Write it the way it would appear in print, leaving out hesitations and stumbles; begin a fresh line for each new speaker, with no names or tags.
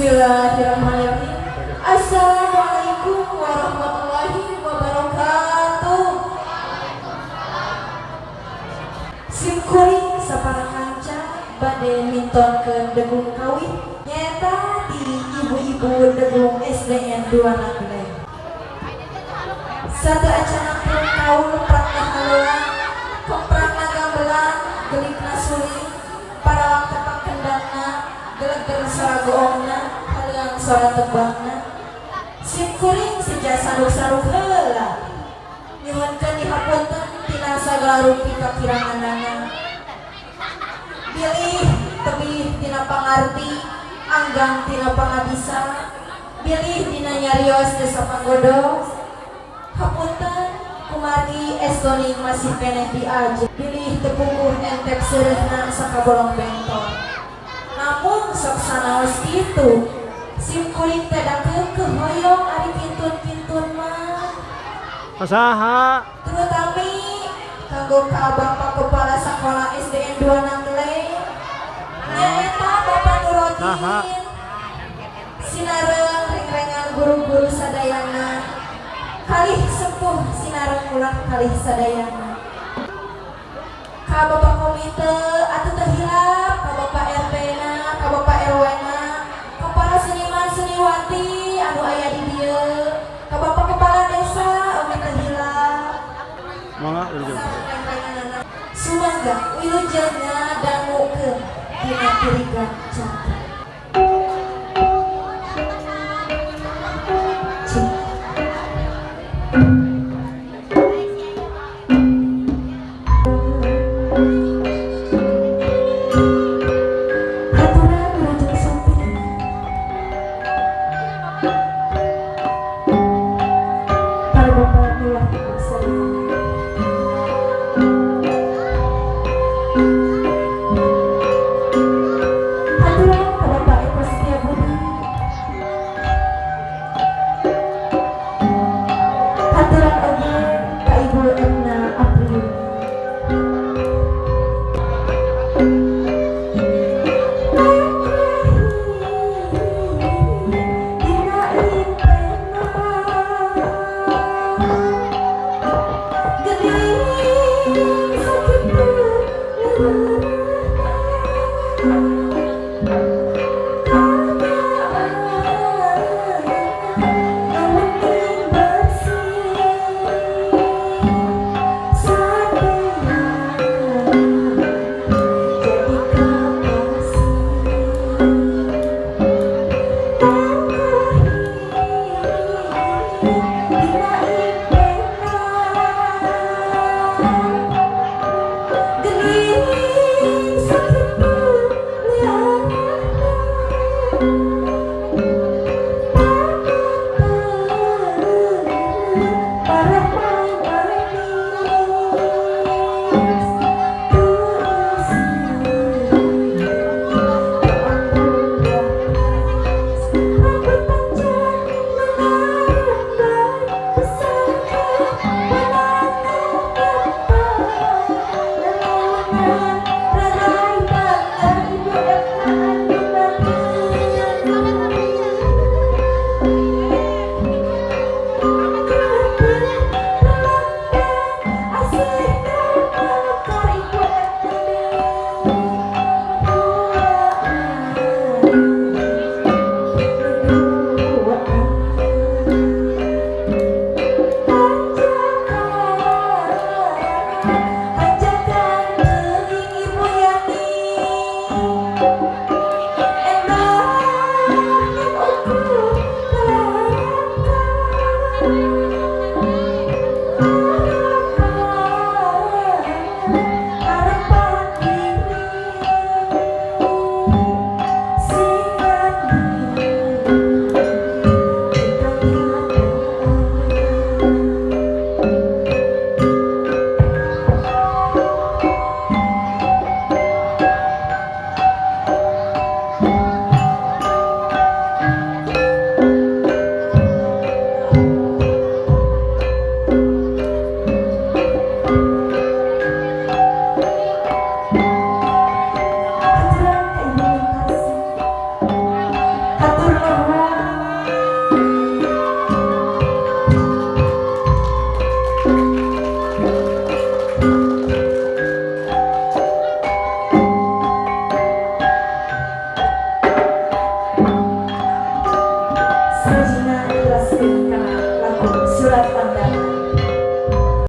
Bismillahirrahmanirrahim. Assalamualaikum warahmatullahi wabarakatuh. Simkuring sapara kanca bade mintonkeun degung kawih nyata di ibu-ibu degung SDN 2 Nagreg. Satu acana pun kaul pratna haluan kepratna gambelan gelikna suling para tepak kendangna geleg-geleg suara goongna haleang suara tebangna. Simkuring sejak saruk-saruk heula nyuhunkeun dihapunten tina sagala rupi kakiranganana. Bilih tebih tina pangarti anggang tina pangabisa, bilih dina nyarios desa panggodo. Hapunten kumargi estoning masih keneh diaje, bilih tepukuh entep seureuhna sakabolong bentol. Namun sok sanaos kitu simkuring teh da keukeuh hoyong ari pintun-pintun mah.
Usaha
Terutami kanggo ka Bapak Kepala Sekolah SDN 2 Nagreg nyaeta Bapak Nurodin sinareng ring-rengan guru-guru sadayana kalih sepuh sinareng ulang kalih sadayana ka Bapak Komite atuh teu hilap ka Bapak RT na ka Bapak RW na ka para seniman seniwati anu aya di dieu ka Bapak Kepala Desa oge teu hilap.
mangga urang.
Sumangga wilujengna dangukeun dina pirigan